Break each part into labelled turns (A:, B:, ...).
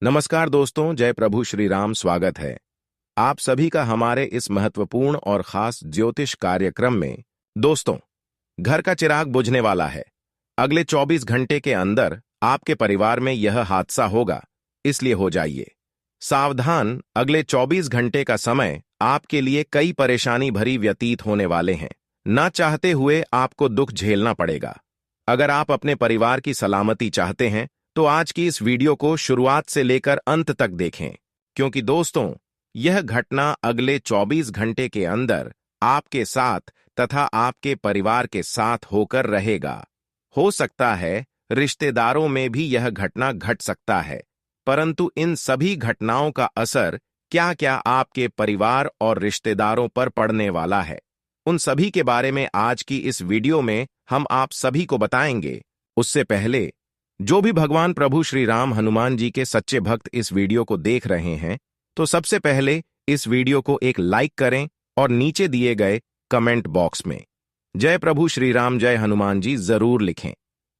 A: नमस्कार दोस्तों, जय प्रभु श्री राम। स्वागत है आप सभी का हमारे इस महत्वपूर्ण और खास ज्योतिष कार्यक्रम में। दोस्तों, घर का चिराग बुझने वाला है। अगले 24 घंटे के अंदर आपके परिवार में यह हादसा होगा, इसलिए हो जाइए सावधान। अगले 24 घंटे का समय आपके लिए कई परेशानी भरी व्यतीत होने वाले हैं। ना चाहते हुए आपको दुख झेलना पड़ेगा। अगर आप अपने परिवार की सलामती चाहते हैं तो आज की इस वीडियो को शुरुआत से लेकर अंत तक देखें, क्योंकि दोस्तों, यह घटना अगले 24 घंटे के अंदर आपके साथ तथा आपके परिवार के साथ होकर रहेगा। हो सकता है रिश्तेदारों में भी यह घटना घट सकता है, परंतु इन सभी घटनाओं का असर क्या क्या आपके परिवार और रिश्तेदारों पर पड़ने वाला है, उन सभी के बारे में आज की इस वीडियो में हम आप सभी को बताएंगे। उससे पहले जो भी भगवान प्रभु श्री राम हनुमान जी के सच्चे भक्त इस वीडियो को देख रहे हैं, तो सबसे पहले इस वीडियो को एक लाइक करें और नीचे दिए गए कमेंट बॉक्स में जय प्रभु श्री राम, जय हनुमान जी जरूर लिखें।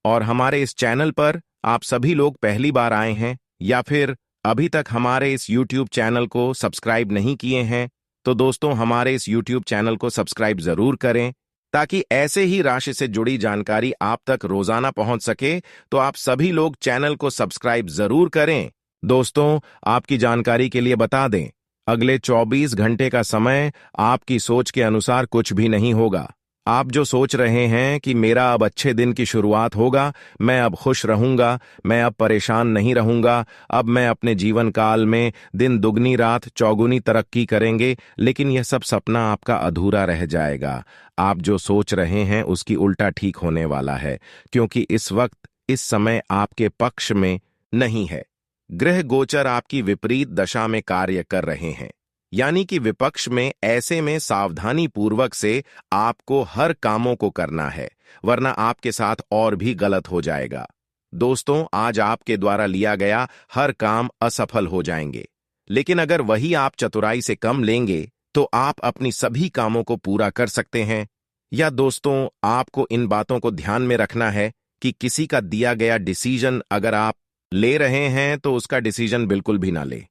A: और हमारे इस चैनल पर आप सभी लोग पहली बार आए हैं या फिर अभी तक हमारे इस YouTube चैनल को सब्सक्राइब नहीं किए हैं, तो दोस्तों हमारे इस YouTube चैनल को सब्सक्राइब जरूर करें, ताकि ऐसे ही राशि से जुड़ी जानकारी आप तक रोजाना पहुंच सके। तो आप सभी लोग चैनल को सब्सक्राइब जरूर करें। दोस्तों, आपकी जानकारी के लिए बता दें, अगले 24 घंटे का समय आपकी सोच के अनुसार कुछ भी नहीं होगा। आप जो सोच रहे हैं कि मेरा अब अच्छे दिन की शुरुआत होगा, मैं अब खुश रहूंगा, मैं अब परेशान नहीं रहूंगा, अब मैं अपने जीवन काल में दिन दुगनी रात चौगुनी तरक्की करेंगे, लेकिन यह सब सपना आपका अधूरा रह जाएगा। आप जो सोच रहे हैं उसकी उल्टा ठीक होने वाला है, क्योंकि इस वक्त इस समय आपके पक्ष में नहीं है। ग्रह गोचर आपकी विपरीत दशा में कार्य कर रहे हैं, यानी कि विपक्ष में। ऐसे में सावधानी पूर्वक से आपको हर कामों को करना है, वरना आपके साथ और भी गलत हो जाएगा। दोस्तों, आज आपके द्वारा लिया गया हर काम असफल हो जाएंगे, लेकिन अगर वही आप चतुराई से कम लेंगे तो आप अपनी सभी कामों को पूरा कर सकते हैं। या दोस्तों, आपको इन बातों को ध्यान में रखना है कि किसी का दिया गया डिसीजन अगर आप ले रहे हैं तो उसका डिसीजन बिल्कुल भी ना ले।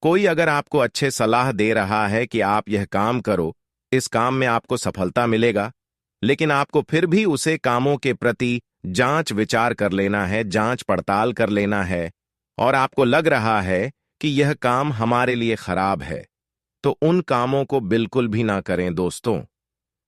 A: कोई अगर आपको अच्छे सलाह दे रहा है कि आप यह काम करो, इस काम में आपको सफलता मिलेगा, लेकिन आपको फिर भी उसे कामों के प्रति जांच विचार कर लेना है, जांच पड़ताल कर लेना है, और आपको लग रहा है कि यह काम हमारे लिए खराब है, तो उन कामों को बिल्कुल भी ना करें। दोस्तों,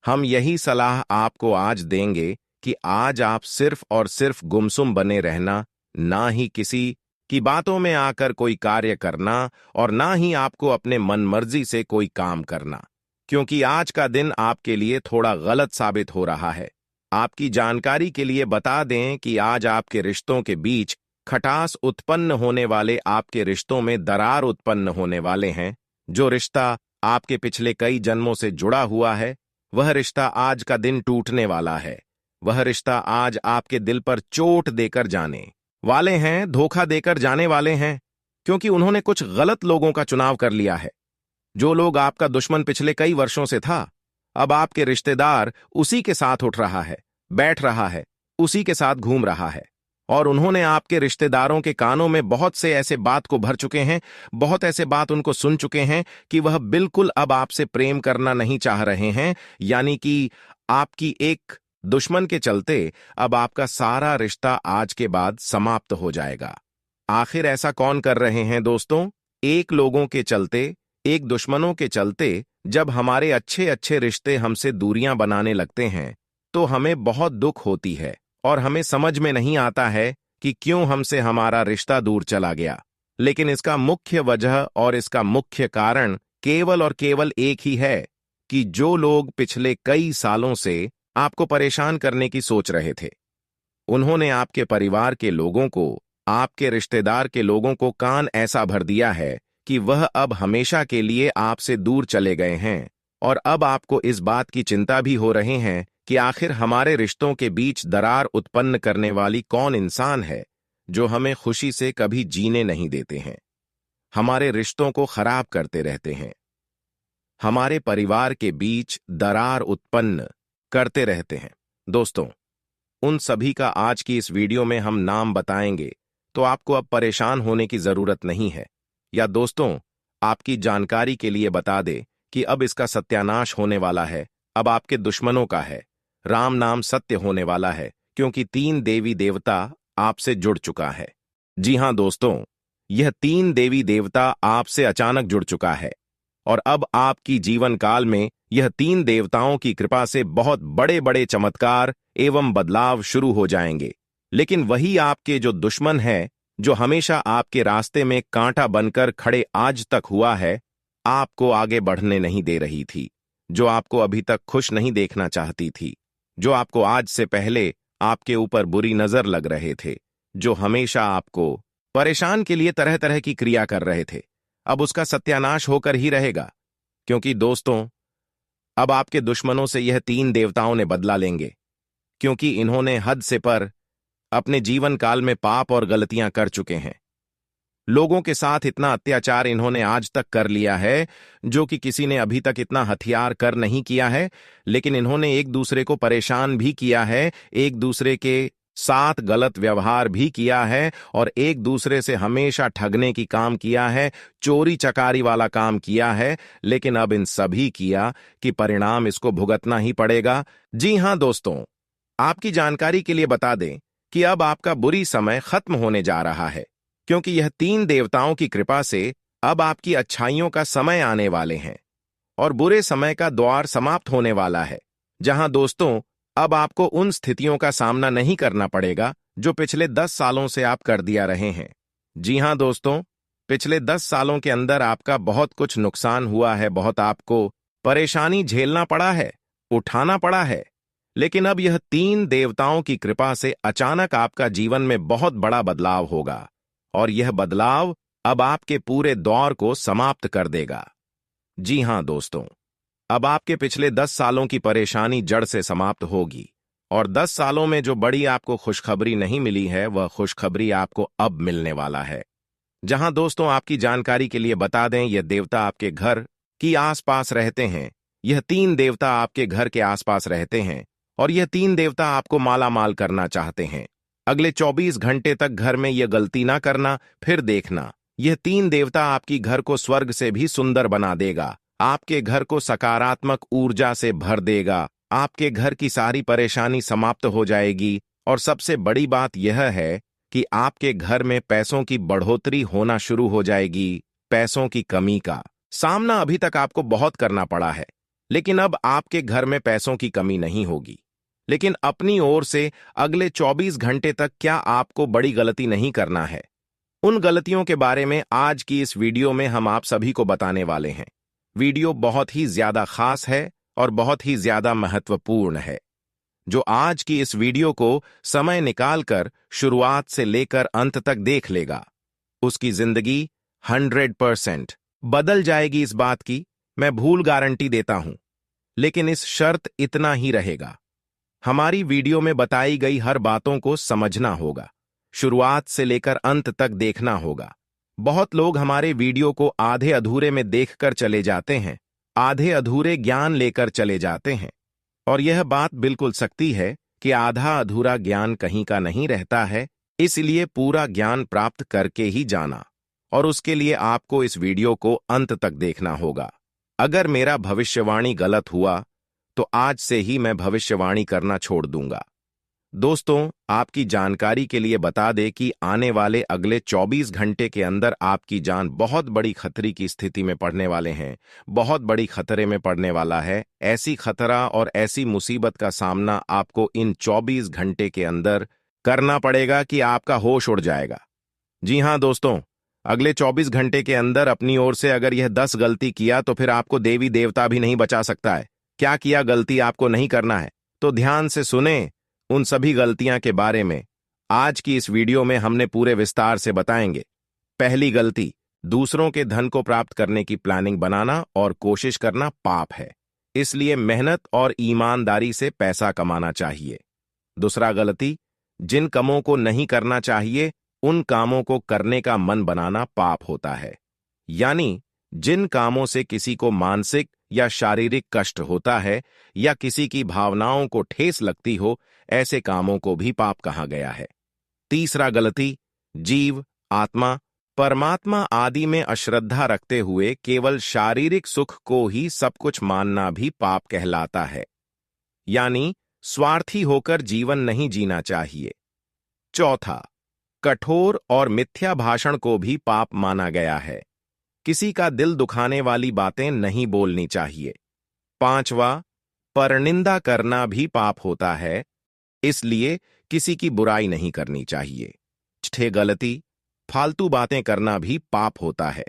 A: हम यही सलाह आपको आज देंगे कि आज आप सिर्फ और सिर्फ गुमसुम बने रहना, ना ही किसी की बातों में आकर कोई कार्य करना, और ना ही आपको अपने मनमर्जी से कोई काम करना, क्योंकि आज का दिन आपके लिए थोड़ा गलत साबित हो रहा है। आपकी जानकारी के लिए बता दें कि आज आपके रिश्तों के बीच खटास उत्पन्न होने वाले, आपके रिश्तों में दरार उत्पन्न होने वाले हैं। जो रिश्ता आपके पिछले कई जन्मों से जुड़ा हुआ है, वह रिश्ता आज का दिन टूटने वाला है। वह रिश्ता आज आपके दिल पर चोट देकर जाने वाले हैं, धोखा देकर जाने वाले हैं, क्योंकि उन्होंने कुछ गलत लोगों का चुनाव कर लिया है। जो लोग आपका दुश्मन पिछले कई वर्षों से था, अब आपके रिश्तेदार उसी के साथ उठ रहा है, बैठ रहा है, उसी के साथ घूम रहा है। और उन्होंने आपके रिश्तेदारों के कानों में बहुत से ऐसे बात को भर चुके हैं, बहुत ऐसे बात उनको सुन चुके हैं कि वह बिल्कुल अब आपसे प्रेम करना नहीं चाह रहे हैं। यानी कि आपकी एक दुश्मन के चलते अब आपका सारा रिश्ता आज के बाद समाप्त हो जाएगा। आखिर ऐसा कौन कर रहे हैं दोस्तों? एक लोगों के चलते, एक दुश्मनों के चलते जब हमारे अच्छे अच्छे रिश्ते हमसे दूरियां बनाने लगते हैं, तो हमें बहुत दुख होती है, और हमें समझ में नहीं आता है कि क्यों हमसे हमारा रिश्ता दूर चला गया। लेकिन इसका मुख्य वजह और इसका मुख्य कारण केवल और केवल एक ही है कि जो लोग पिछले कई सालों से आपको परेशान करने की सोच रहे थे, उन्होंने आपके परिवार के लोगों को, आपके रिश्तेदार के लोगों को कान ऐसा भर दिया है कि वह अब हमेशा के लिए आपसे दूर चले गए हैं। और अब आपको इस बात की चिंता भी हो रहे हैं कि आखिर हमारे रिश्तों के बीच दरार उत्पन्न करने वाली कौन इंसान है जो हमें खुशी से कभी जीने नहीं देते हैं, हमारे रिश्तों को खराब करते रहते हैं, हमारे परिवार के बीच दरार उत्पन्न करते रहते हैं। दोस्तों, उन सभी का आज की इस वीडियो में हम नाम बताएंगे, तो आपको अब परेशान होने की जरूरत नहीं है। या दोस्तों, आपकी जानकारी के लिए बता दे कि अब इसका सत्यानाश होने वाला है, अब आपके दुश्मनों का है। राम नाम सत्य होने वाला है, क्योंकि 3 देवी देवता आपसे जुड़ चुका है। जी हां दोस्तों, यह 3 देवी देवता आपसे अचानक जुड़ चुका है और अब आपकी जीवन काल में यह 3 देवताओं की कृपा से बहुत बड़े बड़े चमत्कार एवं बदलाव शुरू हो जाएंगे। लेकिन वही आपके जो दुश्मन है, जो हमेशा आपके रास्ते में कांटा बनकर खड़े आज तक हुआ है, आपको आगे बढ़ने नहीं दे रही थी, जो आपको अभी तक खुश नहीं देखना चाहती थी, जो आपको आज से पहले आपके ऊपर बुरी नजर लग रहे थे, जो हमेशा आपको परेशान के लिए तरह तरह की क्रिया कर रहे थे, अब उसका सत्यानाश होकर ही रहेगा। क्योंकि दोस्तों, अब आपके दुश्मनों से यह 3 देवताओं ने बदला लेंगे, क्योंकि इन्होंने हद से पर अपने जीवन काल में पाप और गलतियां कर चुके हैं। लोगों के साथ इतना अत्याचार इन्होंने आज तक कर लिया है, जो कि किसी ने अभी तक इतना हथियार कर नहीं किया है। लेकिन इन्होंने एक दूसरे को परेशान भी किया है, एक दूसरे के साथ गलत व्यवहार भी किया है और एक दूसरे से हमेशा ठगने की काम किया है, चोरी चकारी वाला काम किया है। लेकिन अब इन सभी किया कि परिणाम इसको भुगतना ही पड़ेगा। जी हां दोस्तों, आपकी जानकारी के लिए बता दें कि अब आपका बुरी समय खत्म होने जा रहा है, क्योंकि यह 3 देवताओं की कृपा से अब आपकी अच्छाइयों का समय आने वाले हैं और बुरे समय का द्वार समाप्त होने वाला है। जहां दोस्तों, अब आपको उन स्थितियों का सामना नहीं करना पड़ेगा जो पिछले 10 सालों से आप कर दिया रहे हैं। जी हां दोस्तों, पिछले 10 सालों के अंदर आपका बहुत कुछ नुकसान हुआ है, बहुत आपको परेशानी झेलना पड़ा है, उठाना पड़ा है। लेकिन अब यह 3 देवताओं की कृपा से अचानक आपका जीवन में बहुत बड़ा बदलाव होगा और यह बदलाव अब आपके पूरे दौर को समाप्त कर देगा। जी हां दोस्तों, अब आपके पिछले 10 सालों की परेशानी जड़ से समाप्त होगी और 10 सालों में जो बड़ी आपको खुशखबरी नहीं मिली है, वह खुशखबरी आपको अब मिलने वाला है। जहां दोस्तों, आपकी जानकारी के लिए बता दें, यह देवता आपके घर की आसपास रहते हैं। यह 3 देवता आपके घर के आसपास रहते हैं और यह 3 देवता आपको माला माल करना चाहते हैं। अगले 24 घंटे तक घर में यह गलती ना करना, फिर देखना, यह 3 देवता आपकी घर को स्वर्ग से भी सुंदर बना देगा, आपके घर को सकारात्मक ऊर्जा से भर देगा, आपके घर की सारी परेशानी समाप्त हो जाएगी और सबसे बड़ी बात यह है कि आपके घर में पैसों की बढ़ोतरी होना शुरू हो जाएगी। पैसों की कमी का सामना अभी तक आपको बहुत करना पड़ा है, लेकिन अब आपके घर में पैसों की कमी नहीं होगी। लेकिन अपनी ओर से अगले 24 घंटे तक क्या आपको बड़ी गलती नहीं करना है। उन गलतियों के बारे में आज की इस वीडियो में हम आप सभी को बताने वाले हैं। वीडियो बहुत ही ज्यादा खास है और बहुत ही ज्यादा महत्वपूर्ण है। जो आज की इस वीडियो को समय निकालकर शुरुआत से लेकर अंत तक देख लेगा, उसकी जिंदगी 100% बदल जाएगी। इस बात की मैं भूल गारंटी देता हूं। लेकिन इस शर्त इतना ही रहेगा, हमारी वीडियो में बताई गई हर बातों को समझना होगा, शुरुआत से लेकर अंत तक देखना होगा। बहुत लोग हमारे वीडियो को आधे अधूरे में देखकर चले जाते हैं, आधे अधूरे ज्ञान लेकर चले जाते हैं। और यह बात बिल्कुल सच्ची है कि आधा अधूरा ज्ञान कहीं का नहीं रहता है, इसलिए पूरा ज्ञान प्राप्त करके ही जाना और उसके लिए आपको इस वीडियो को अंत तक देखना होगा। अगर मेरा भविष्यवाणी गलत हुआ तो आज से ही मैं भविष्यवाणी करना छोड़ दूंगा। दोस्तों, आपकी जानकारी के लिए बता दें कि आने वाले अगले 24 घंटे के अंदर आपकी जान बहुत बड़ी खतरे की स्थिति में पड़ने वाले हैं, बहुत बड़ी खतरे में पड़ने वाला है। ऐसी खतरा और ऐसी मुसीबत का सामना आपको इन 24 घंटे के अंदर करना पड़ेगा कि आपका होश उड़ जाएगा। जी हां दोस्तों, अगले 24 घंटे के अंदर अपनी ओर से अगर यह 10 गलती किया तो फिर आपको देवी देवता भी नहीं बचा सकता है। क्या किया गलती आपको नहीं करना है, तो ध्यान से सुने। उन सभी गलतियां के बारे में आज की इस वीडियो में हमने पूरे विस्तार से बताएंगे। पहली गलती, दूसरों के धन को प्राप्त करने की प्लानिंग बनाना और कोशिश करना पाप है, इसलिए मेहनत और ईमानदारी से पैसा कमाना चाहिए। दूसरा गलती, जिन कामों को नहीं करना चाहिए उन कामों को करने का मन बनाना पाप होता है। यानी जिन कामों से किसी को मानसिक या शारीरिक कष्ट होता है या किसी की भावनाओं को ठेस लगती हो, ऐसे कामों को भी पाप कहा गया है। तीसरा गलती, जीव, आत्मा, परमात्मा आदि में अश्रद्धा रखते हुए केवल शारीरिक सुख को ही सब कुछ मानना भी पाप कहलाता है। यानी स्वार्थी होकर जीवन नहीं जीना चाहिए। चौथा, कठोर और मिथ्या भाषण को भी पाप माना गया है। किसी का दिल दुखाने वाली बातें नहीं बोलनी चाहिए। पांचवा, परनिंदा करना भी पाप होता है, इसलिए किसी की बुराई नहीं करनी चाहिए। छठे, गलती, फालतू बातें करना भी पाप होता है।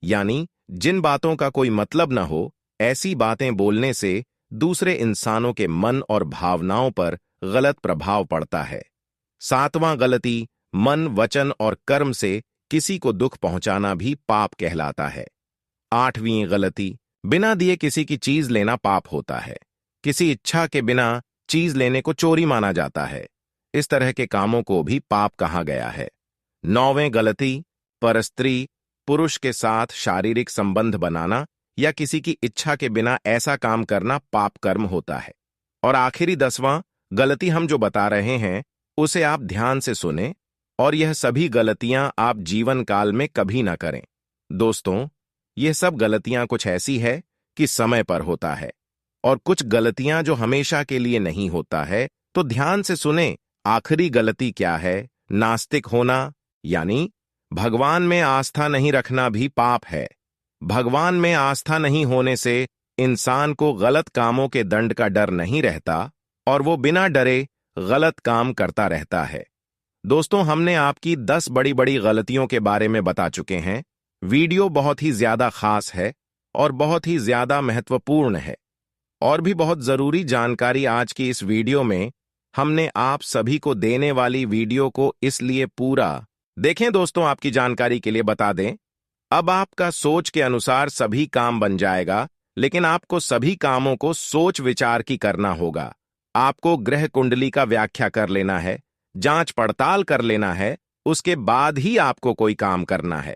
A: यानी जिन बातों का कोई मतलब न हो, ऐसी बातें बोलने से दूसरे इंसानों के मन और भावनाओं पर गलत प्रभाव पड़ता है। सातवां, गलती, मन, वचन और कर्म से किसी को दुख पहुंचाना भी पाप कहलाता है। आठवीं, गलती, बिना दिए किसी की चीज लेना पाप होता है। किसी इच्छा के बिना चीज लेने को चोरी माना जाता है। इस तरह के कामों को भी पाप कहा गया है। नौवें, गलती, परस्त्री पुरुष के साथ शारीरिक संबंध बनाना या किसी की इच्छा के बिना ऐसा काम करना पाप कर्म होता है। और आखिरी 10वां, गलती हम जो बता रहे हैं उसे आप ध्यान से सुने और यह सभी गलतियां आप जीवन काल में कभी ना करें। दोस्तों, यह सब गलतियां कुछ ऐसी है कि समय पर होता है और कुछ गलतियां जो हमेशा के लिए नहीं होता है। तो ध्यान से सुने, आखिरी गलती क्या है? नास्तिक होना, यानी भगवान में आस्था नहीं रखना भी पाप है। भगवान में आस्था नहीं होने से इंसान को गलत कामों के दंड का डर नहीं रहता और वो बिना डरे गलत काम करता रहता है। दोस्तों, हमने आपकी 10 बड़ी बड़ी गलतियों के बारे में बता चुके हैं। वीडियो बहुत ही ज्यादा खास है और बहुत ही ज्यादा महत्वपूर्ण है और भी बहुत जरूरी जानकारी आज की इस वीडियो में हमने आप सभी को देने वाली वीडियो को इसलिए पूरा देखें। दोस्तों, आपकी जानकारी के लिए बता दें, अब आपका सोच के अनुसार सभी काम बन जाएगा, लेकिन आपको सभी कामों को सोच विचार की करना होगा। आपको ग्रह कुंडली का व्याख्या कर लेना है, जांच पड़ताल कर लेना है, उसके बाद ही आपको कोई काम करना है।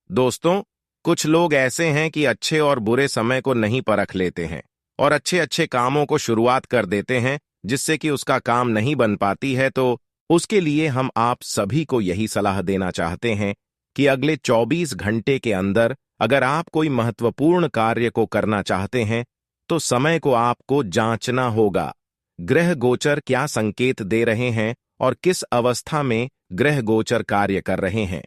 A: दोस्तों, कुछ लोग ऐसे हैं कि अच्छे और बुरे समय को नहीं परख लेते हैं और अच्छे अच्छे कामों को शुरुआत कर देते हैं जिससे कि उसका काम नहीं बन पाती है। तो उसके लिए हम आप सभी को यही सलाह देना चाहते हैं कि अगले 24 घंटे के अंदर अगर आप कोई महत्वपूर्ण कार्य को करना चाहते हैं तो समय को आपको जांचना होगा। ग्रह गोचर क्या संकेत दे रहे हैं और किस अवस्था में ग्रह गोचर कार्य कर रहे हैं।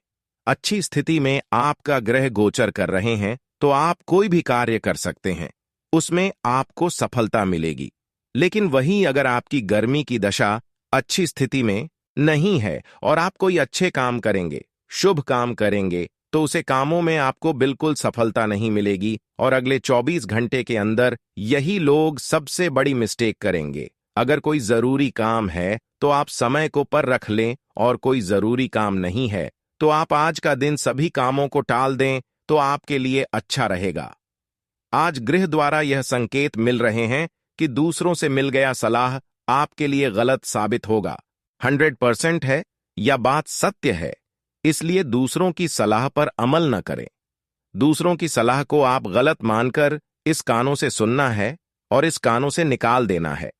A: अच्छी स्थिति में आपका ग्रह गोचर कर रहे हैं तो आप कोई भी कार्य कर सकते हैं, उसमें आपको सफलता मिलेगी। लेकिन वहीं अगर आपकी गर्मी की दशा अच्छी स्थिति में नहीं है और आप कोई अच्छे काम करेंगे, शुभ काम करेंगे, तो उसे कामों में आपको बिल्कुल सफलता नहीं मिलेगी और अगले 24 घंटे के अंदर यही लोग सबसे बड़ी मिस्टेक करेंगे। अगर कोई जरूरी काम है तो आप समय को पर रख लें और कोई जरूरी काम नहीं है तो आप आज का दिन सभी कामों को टाल दें तो आपके लिए अच्छा रहेगा। आज गृह द्वारा यह संकेत मिल रहे हैं कि दूसरों से मिल गया सलाह आपके लिए गलत साबित होगा। 100% है, यह बात सत्य है, इसलिए दूसरों की सलाह पर अमल न करें। दूसरों की सलाह को आप गलत मानकर इस कानों से सुनना है और इस कानों से निकाल देना है।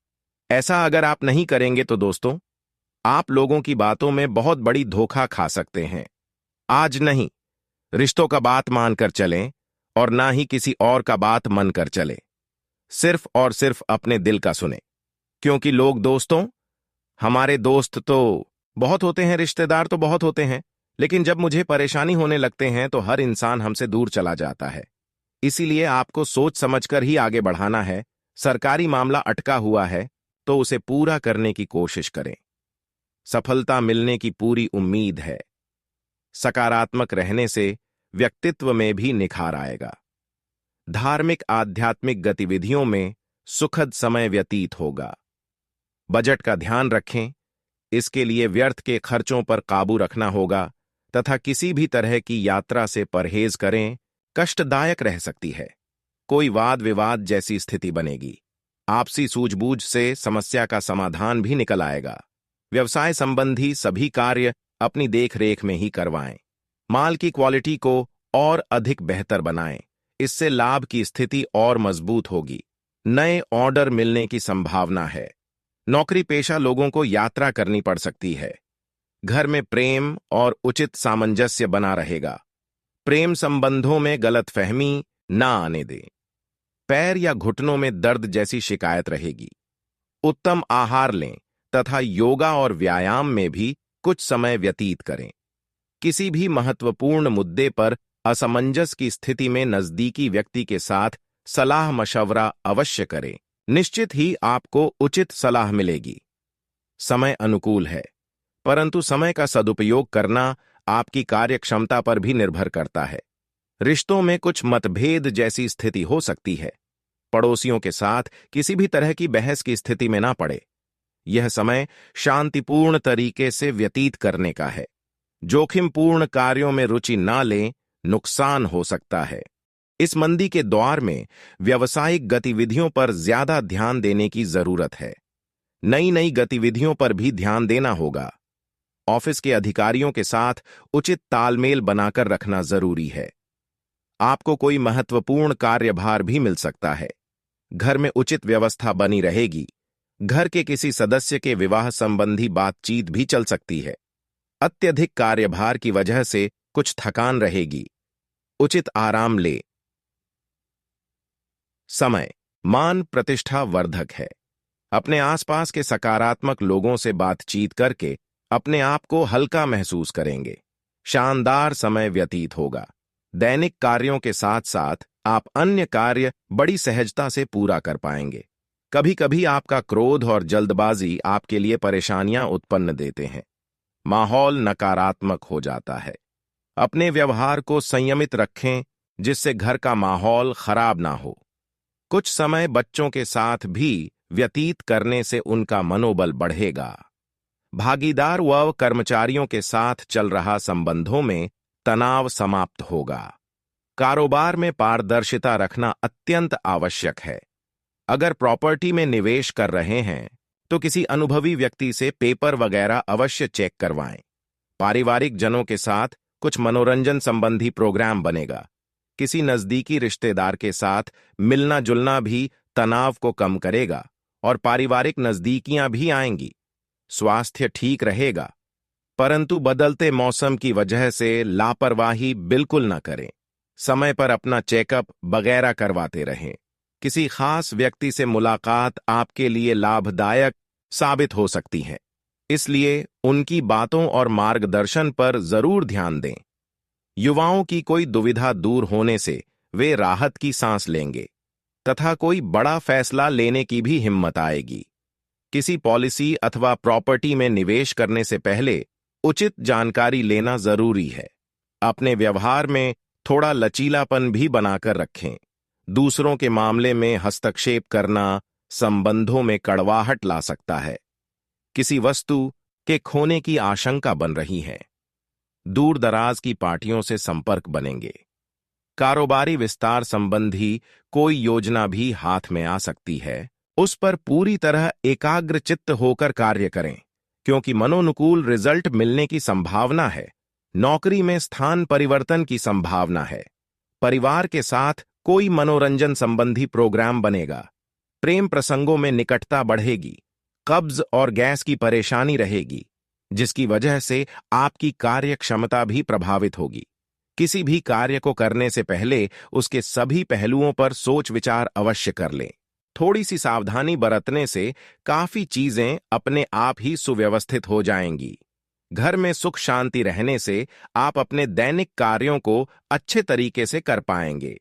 A: ऐसा अगर आप नहीं करेंगे तो दोस्तों, आप लोगों की बातों में बहुत बड़ी धोखा खा सकते हैं। आज नहीं, रिश्तों का बात मानकर चलें और ना ही किसी और का बात मन कर चले। सिर्फ और सिर्फ अपने दिल का सुने, क्योंकि लोग दोस्तों, हमारे दोस्त तो बहुत होते हैं, रिश्तेदार तो बहुत होते हैं, लेकिन जब मुझे परेशानी होने लगते हैं तो हर इंसान हमसे दूर चला जाता है। इसीलिए आपको सोच समझकर ही आगे बढ़ाना है। सरकारी मामला अटका हुआ है तो उसे पूरा करने की कोशिश करें। सफलता मिलने की पूरी उम्मीद है। सकारात्मक रहने से व्यक्तित्व में भी निखार आएगा। धार्मिक आध्यात्मिक गतिविधियों में सुखद समय व्यतीत होगा। बजट का ध्यान रखें, इसके लिए व्यर्थ के खर्चों पर काबू रखना होगा तथा किसी भी तरह की यात्रा से परहेज करें, कष्टदायक रह सकती है। कोई वाद विवाद जैसी स्थिति बनेगी। आपसी सूझबूझ से समस्या का समाधान भी निकल आएगा। व्यवसाय संबंधी सभी कार्य अपनी देखरेख में ही करवाएं। माल की क्वालिटी को और अधिक बेहतर बनाएं, इससे लाभ की स्थिति और मजबूत होगी। नए ऑर्डर मिलने की संभावना है। नौकरी पेशा लोगों को यात्रा करनी पड़ सकती है। घर में प्रेम और उचित सामंजस्य बना रहेगा। प्रेम संबंधों में गलतफहमी ना आने दें। पैर या घुटनों में दर्द जैसी शिकायत रहेगी। उत्तम आहार लें तथा योगा और व्यायाम में भी कुछ समय व्यतीत करें। किसी भी महत्वपूर्ण मुद्दे पर असमंजस की स्थिति में नजदीकी व्यक्ति के साथ सलाह मशवरा अवश्य करें। निश्चित ही आपको उचित सलाह मिलेगी। समय अनुकूल है, परंतु समय का सदुपयोग करना आपकी कार्यक्षमता पर भी निर्भर करता है। रिश्तों में कुछ मतभेद जैसी स्थिति हो सकती है। पड़ोसियों के साथ किसी भी तरह की बहस की स्थिति में ना पड़े। यह समय शांतिपूर्ण तरीके से व्यतीत करने का है। जोखिमपूर्ण कार्यों में रुचि ना लें, नुकसान हो सकता है। इस मंदी के दौर में व्यावसायिक गतिविधियों पर ज्यादा ध्यान देने की जरूरत है। नई नई गतिविधियों पर भी ध्यान देना होगा। ऑफिस के अधिकारियों के साथ उचित तालमेल बनाकर रखना जरूरी है। आपको कोई महत्वपूर्ण कार्यभार भी मिल सकता है। घर में उचित व्यवस्था बनी रहेगी। घर के किसी सदस्य के विवाह संबंधी बातचीत भी चल सकती है। अत्यधिक कार्यभार की वजह से कुछ थकान रहेगी। उचित आराम ले। समय मान प्रतिष्ठा वर्धक है। अपने आसपास के सकारात्मक लोगों से बातचीत करके अपने आप को हल्का महसूस करेंगे। शानदार समय व्यतीत होगा। दैनिक कार्यों के साथ साथ आप अन्य कार्य बड़ी सहजता से पूरा कर पाएंगे। कभी कभी आपका क्रोध और जल्दबाजी आपके लिए परेशानियां उत्पन्न देते हैं। माहौल नकारात्मक हो जाता है। अपने व्यवहार को संयमित रखें, जिससे घर का माहौल खराब ना हो। कुछ समय बच्चों के साथ भी व्यतीत करने से उनका मनोबल बढ़ेगा। भागीदार व कर्मचारियों के साथ चल रहा संबंधों में तनाव समाप्त होगा। कारोबार में पारदर्शिता रखना अत्यंत आवश्यक है। अगर प्रॉपर्टी में निवेश कर रहे हैं तो किसी अनुभवी व्यक्ति से पेपर वगैरह अवश्य चेक करवाएं। पारिवारिक जनों के साथ कुछ मनोरंजन संबंधी प्रोग्राम बनेगा। किसी नजदीकी रिश्तेदार के साथ मिलना जुलना भी तनाव को कम करेगा और पारिवारिक नजदीकियां भी आएंगी। स्वास्थ्य ठीक रहेगा, परंतु बदलते मौसम की वजह से लापरवाही बिल्कुल न करें। समय पर अपना चेकअप वगैरह करवाते रहें। किसी खास व्यक्ति से मुलाकात आपके लिए लाभदायक साबित हो सकती है, इसलिए उनकी बातों और मार्गदर्शन पर जरूर ध्यान दें। युवाओं की कोई दुविधा दूर होने से वे राहत की सांस लेंगे तथा कोई बड़ा फैसला लेने की भी हिम्मत आएगी। किसी पॉलिसी अथवा प्रॉपर्टी में निवेश करने से पहले उचित जानकारी लेना जरूरी है। अपने व्यवहार में थोड़ा लचीलापन भी बनाकर रखें। दूसरों के मामले में हस्तक्षेप करना संबंधों में कड़वाहट ला सकता है। किसी वस्तु के खोने की आशंका बन रही है। दूर दराज की पार्टियों से संपर्क बनेंगे। कारोबारी विस्तार संबंधी कोई योजना भी हाथ में आ सकती है। उस पर पूरी तरह एकाग्रचित्त होकर कार्य करें, क्योंकि मनोनुकूल रिजल्ट मिलने की संभावना है। नौकरी में स्थान परिवर्तन की संभावना है। परिवार के साथ कोई मनोरंजन संबंधी प्रोग्राम बनेगा। प्रेम प्रसंगों में निकटता बढ़ेगी। कब्ज और गैस की परेशानी रहेगी, जिसकी वजह से आपकी कार्य क्षमता भी प्रभावित होगी। किसी भी कार्य को करने से पहले उसके सभी पहलुओं पर सोच विचार अवश्य कर लें। थोड़ी सी सावधानी बरतने से काफी चीजें अपने आप ही सुव्यवस्थित हो जाएंगी। घर में सुख शांति रहने से आप अपने दैनिक कार्यों को अच्छे तरीके से कर पाएंगे।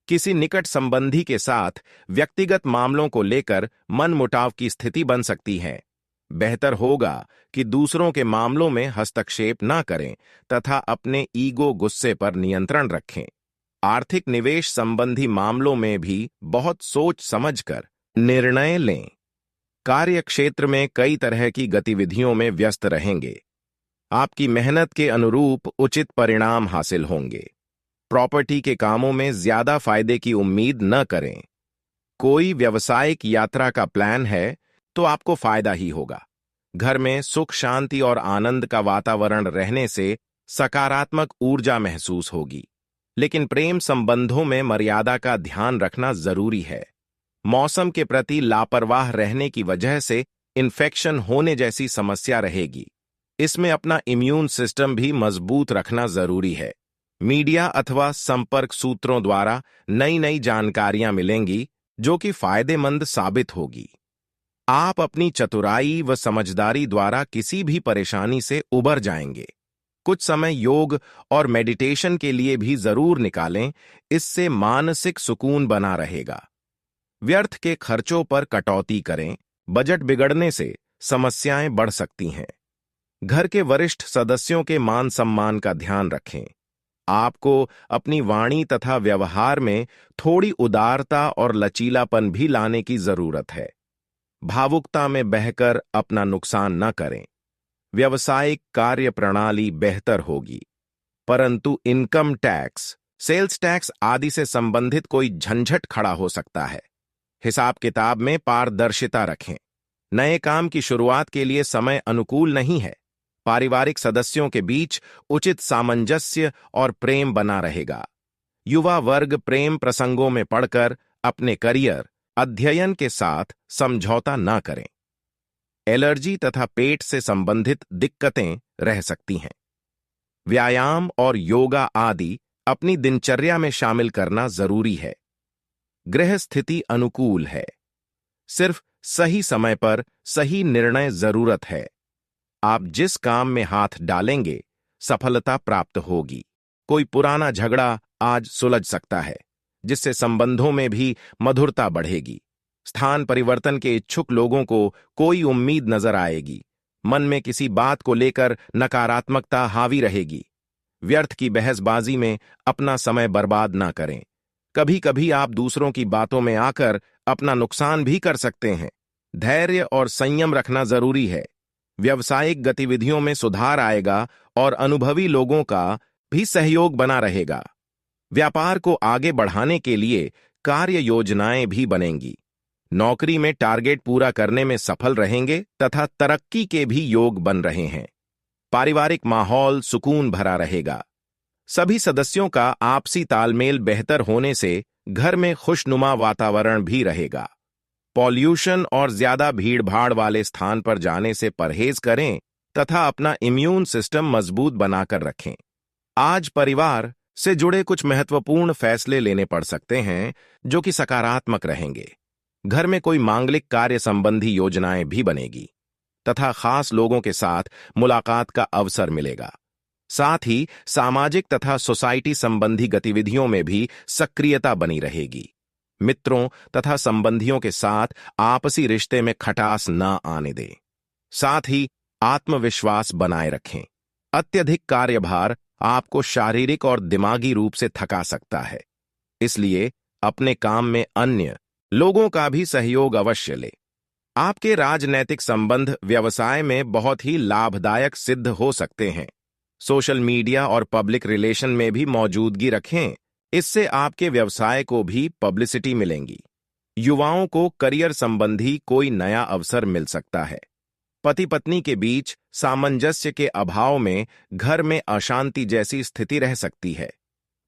A: किसी निकट संबंधी के साथ व्यक्तिगत मामलों को लेकर मनमुटाव की स्थिति बन सकती है। बेहतर होगा कि दूसरों के मामलों में हस्तक्षेप न करें तथा अपने ईगो गुस्से पर नियंत्रण रखें। आर्थिक निवेश संबंधी मामलों में भी बहुत सोच समझकर निर्णय लें। कार्य क्षेत्र में कई तरह की गतिविधियों में व्यस्त रहेंगे। आपकी मेहनत के अनुरूप उचित परिणाम हासिल होंगे। प्रॉपर्टी के कामों में ज्यादा फायदे की उम्मीद न करें। कोई व्यावसायिक यात्रा का प्लान है तो आपको फायदा ही होगा। घर में सुख शांति और आनंद का वातावरण रहने से सकारात्मक ऊर्जा महसूस होगी। लेकिन प्रेम संबंधों में मर्यादा का ध्यान रखना जरूरी है। मौसम के प्रति लापरवाह रहने की वजह से इन्फेक्शन होने जैसी समस्या रहेगी। इसमें अपना इम्यून सिस्टम भी मजबूत रखना जरूरी है। मीडिया अथवा संपर्क सूत्रों द्वारा नई नई जानकारियां मिलेंगी जो कि फायदेमंद साबित होगी। आप अपनी चतुराई व समझदारी द्वारा किसी भी परेशानी से उबर जाएंगे। कुछ समय योग और मेडिटेशन के लिए भी जरूर निकालें, इससे मानसिक सुकून बना रहेगा। व्यर्थ के खर्चों पर कटौती करें, बजट बिगड़ने से समस्याएं बढ़ सकती हैं। घर के वरिष्ठ सदस्यों के मान सम्मान का ध्यान रखें। आपको अपनी वाणी तथा व्यवहार में थोड़ी उदारता और लचीलापन भी लाने की जरूरत है। भावुकता में बहकर अपना नुकसान न करें। व्यावसायिक कार्य प्रणाली बेहतर होगी, परंतु इनकम टैक्स, सेल्स टैक्स आदि से संबंधित कोई झंझट खड़ा हो सकता है। हिसाब किताब में पारदर्शिता रखें। नए काम की शुरुआत के लिए समय अनुकूल नहीं है। पारिवारिक सदस्यों के बीच उचित सामंजस्य और प्रेम बना रहेगा। युवा वर्ग प्रेम प्रसंगों में पड़कर अपने करियर, अध्ययन के साथ समझौता न करें। एलर्जी तथा पेट से संबंधित दिक्कतें रह सकती हैं। व्यायाम और योगा आदि अपनी दिनचर्या में शामिल करना जरूरी है। गृह स्थिति अनुकूल है। सिर्फ सही समय पर सही निर्णय जरूरत है। आप जिस काम में हाथ डालेंगे सफलता प्राप्त होगी। कोई पुराना झगड़ा आज सुलझ सकता है, जिससे संबंधों में भी मधुरता बढ़ेगी। स्थान परिवर्तन के इच्छुक लोगों को कोई उम्मीद नजर आएगी। मन में किसी बात को लेकर नकारात्मकता हावी रहेगी। व्यर्थ की बहसबाजी में अपना समय बर्बाद ना करें। कभी कभी आप दूसरों की बातों में आकर अपना नुकसान भी कर सकते हैं। धैर्य और संयम रखना जरूरी है। व्यावसायिक गतिविधियों में सुधार आएगा और अनुभवी लोगों का भी सहयोग बना रहेगा। व्यापार को आगे बढ़ाने के लिए कार्य योजनाएं भी बनेंगी। नौकरी में टारगेट पूरा करने में सफल रहेंगे तथा तरक्की के भी योग बन रहे हैं। पारिवारिक माहौल सुकून भरा रहेगा। सभी सदस्यों का आपसी तालमेल बेहतर होने से घर में खुशनुमा वातावरण भी रहेगा। पॉल्यूशन और ज्यादा भीड़भाड़ वाले स्थान पर जाने से परहेज करें तथा अपना इम्यून सिस्टम मजबूत बनाकर रखें। आज परिवार से जुड़े कुछ महत्वपूर्ण फैसले लेने पड़ सकते हैं जो कि सकारात्मक रहेंगे। घर में कोई मांगलिक कार्य संबंधी योजनाएं भी बनेगी तथा खास लोगों के साथ मुलाकात का अवसर मिलेगा। साथ ही सामाजिक तथा सोसाइटी संबंधी गतिविधियों में भी सक्रियता बनी रहेगी। मित्रों तथा संबंधियों के साथ आपसी रिश्ते में खटास न आने दें। साथ ही आत्मविश्वास बनाए रखें। अत्यधिक कार्यभार आपको शारीरिक और दिमागी रूप से थका सकता है, इसलिए अपने काम में अन्य लोगों का भी सहयोग अवश्य लें। आपके राजनैतिक संबंध व्यवसाय में बहुत ही लाभदायक सिद्ध हो सकते हैं। सोशल मीडिया और पब्लिक रिलेशन में भी मौजूदगी रखें, इससे आपके व्यवसाय को भी पब्लिसिटी मिलेंगी। युवाओं को करियर संबंधी कोई नया अवसर मिल सकता है। पति पत्नी के बीच सामंजस्य के अभाव में घर में अशांति जैसी स्थिति रह सकती है।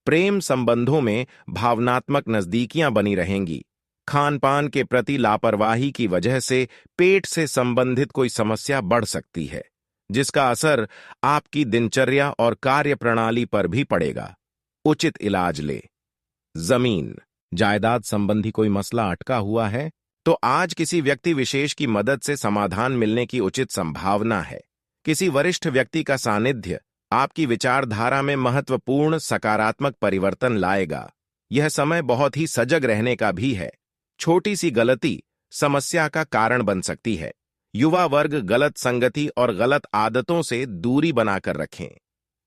A: प्रेम संबंधों में भावनात्मक नजदीकियां बनी रहेंगी। खान पान के प्रति लापरवाही की वजह से पेट से संबंधित कोई समस्या बढ़ सकती है, जिसका असर आपकी दिनचर्या और कार्य प्रणाली पर भी पड़ेगा। उचित इलाज ले। जमीन जायदाद संबंधी कोई मसला अटका हुआ है तो आज किसी व्यक्ति विशेष की मदद से समाधान मिलने की उचित संभावना है। किसी वरिष्ठ व्यक्ति का सानिध्य आपकी विचारधारा में महत्वपूर्ण सकारात्मक परिवर्तन लाएगा। यह समय बहुत ही सजग रहने का भी है। छोटी सी गलती समस्या का कारण बन सकती है। युवा वर्ग गलत संगति और गलत आदतों से दूरी बनाकर रखें।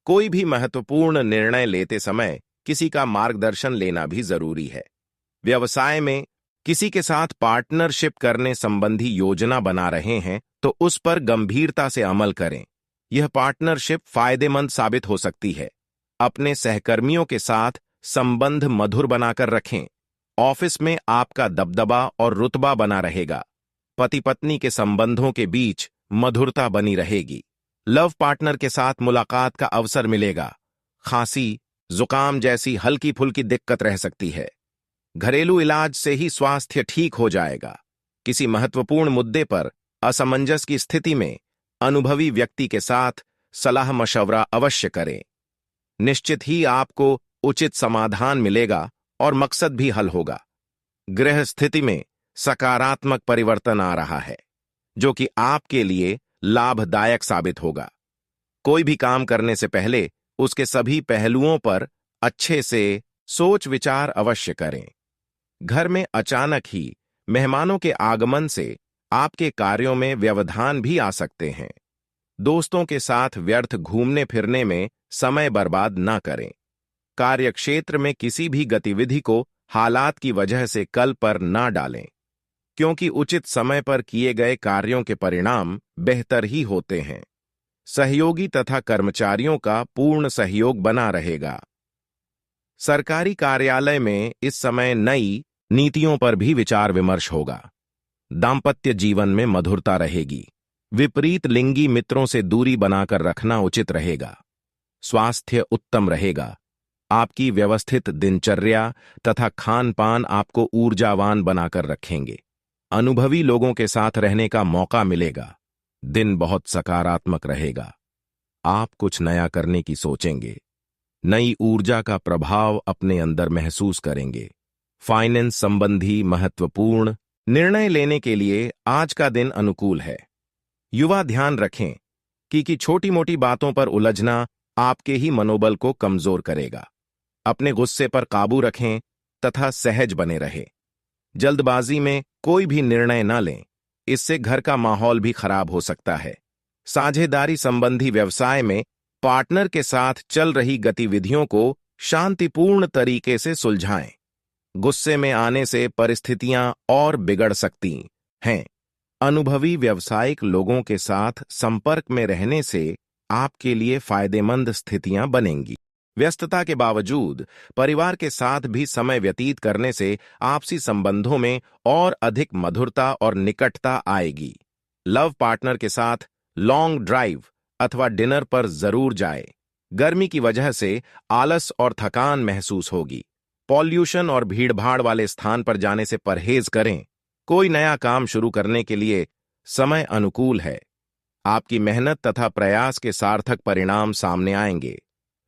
A: कोई भी महत्वपूर्ण निर्णय लेते समय किसी का मार्गदर्शन लेना भी जरूरी है। व्यवसाय में किसी के साथ पार्टनरशिप करने संबंधी योजना बना रहे हैं तो उस पर गंभीरता से अमल करें। यह पार्टनरशिप फायदेमंद साबित हो सकती है। अपने सहकर्मियों के साथ संबंध मधुर बनाकर रखें। ऑफिस में आपका दबदबा और रुतबा बना रहेगा। पति पत्नी के संबंधों के बीच मधुरता बनी रहेगी। लव पार्टनर के साथ मुलाकात का अवसर मिलेगा। खांसी, जुकाम जैसी हल्की फुल्की दिक्कत रह सकती है। घरेलू इलाज से ही स्वास्थ्य ठीक हो जाएगा। किसी महत्वपूर्ण मुद्दे पर असमंजस की स्थिति में अनुभवी व्यक्ति के साथ सलाह मशवरा अवश्य करें। निश्चित ही आपको उचित समाधान मिलेगा और मकसद भी हल होगा। गृह स्थिति में सकारात्मक परिवर्तन आ रहा है, जो कि आपके लिए लाभदायक साबित होगा। कोई भी काम करने से पहले उसके सभी पहलुओं पर अच्छे से सोच विचार अवश्य करें। घर में अचानक ही मेहमानों के आगमन से आपके कार्यों में व्यवधान भी आ सकते हैं। दोस्तों के साथ व्यर्थ घूमने फिरने में समय बर्बाद ना करें। कार्यक्षेत्र में किसी भी गतिविधि को हालात की वजह से कल पर ना डालें, क्योंकि उचित समय पर किए गए कार्यों के परिणाम बेहतर ही होते हैं। सहयोगी तथा कर्मचारियों का पूर्ण सहयोग बना रहेगा। सरकारी कार्यालय में इस समय नई नीतियों पर भी विचार विमर्श होगा। दाम्पत्य जीवन में मधुरता रहेगी। विपरीत लिंगी मित्रों से दूरी बनाकर रखना उचित रहेगा। स्वास्थ्य उत्तम रहेगा। आपकी व्यवस्थित दिनचर्या तथा खान पान आपको ऊर्जावान बनाकर रखेंगे। अनुभवी लोगों के साथ रहने का मौका मिलेगा। दिन बहुत सकारात्मक रहेगा। आप कुछ नया करने की सोचेंगे। नई ऊर्जा का प्रभाव अपने अंदर महसूस करेंगे। फाइनेंस संबंधी महत्वपूर्ण निर्णय लेने के लिए आज का दिन अनुकूल है। युवा ध्यान रखें कि छोटी मोटी बातों पर उलझना आपके ही मनोबल को कमजोर करेगा। अपने गुस्से पर काबू रखें तथा सहज बने रहे। जल्दबाजी में कोई भी निर्णय न लें, इससे घर का माहौल भी खराब हो सकता है। साझेदारी संबंधी व्यवसाय में पार्टनर के साथ चल रही गतिविधियों को शांतिपूर्ण तरीके से सुलझाएं। गुस्से में आने से परिस्थितियां और बिगड़ सकती हैं। अनुभवी व्यावसायिक लोगों के साथ संपर्क में रहने से आपके लिए फायदेमंद स्थितियां बनेंगी। व्यस्तता के बावजूद परिवार के साथ भी समय व्यतीत करने से आपसी संबंधों में और अधिक मधुरता और निकटता आएगी। लव पार्टनर के साथ लॉन्ग ड्राइव अथवा डिनर पर जरूर जाए। गर्मी की वजह से आलस और थकान महसूस होगी। पॉल्यूशन और भीड़भाड़ वाले स्थान पर जाने से परहेज करें। कोई नया काम शुरू करने के लिए समय अनुकूल है। आपकी मेहनत तथा प्रयास के सार्थक परिणाम सामने आएंगे।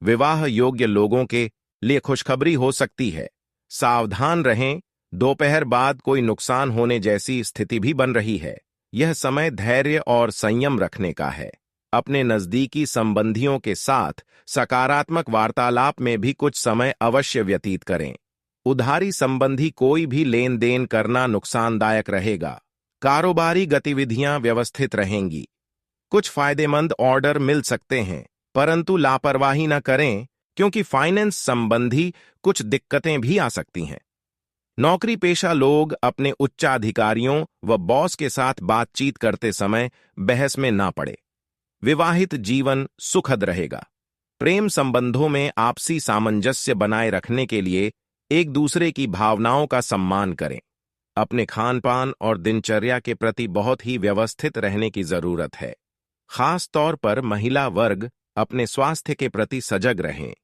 A: विवाह योग्य लोगों के लिए खुशखबरी हो सकती है। सावधान रहें, दोपहर बाद कोई नुकसान होने जैसी स्थिति भी बन रही है। यह समय धैर्य और संयम रखने का है। अपने नजदीकी संबंधियों के साथ सकारात्मक वार्तालाप में भी कुछ समय अवश्य व्यतीत करें। उधारी संबंधी कोई भी लेन देन करना नुकसानदायक रहेगा। कारोबारी गतिविधियां व्यवस्थित रहेंगी। कुछ फायदेमंद ऑर्डर मिल सकते हैं, परंतु लापरवाही न करें, क्योंकि फाइनेंस संबंधी कुछ दिक्कतें भी आ सकती हैं। नौकरी पेशा लोग अपने उच्चाधिकारियों व बॉस के साथ बातचीत करते समय बहस में ना पड़े। विवाहित जीवन सुखद रहेगा। प्रेम संबंधों में आपसी सामंजस्य बनाए रखने के लिए एक दूसरे की भावनाओं का सम्मान करें। अपने खान पान और दिनचर्या के प्रति बहुत ही व्यवस्थित रहने की जरूरत है। खास तौर पर महिला वर्ग अपने स्वास्थ्य के प्रति सजग रहें।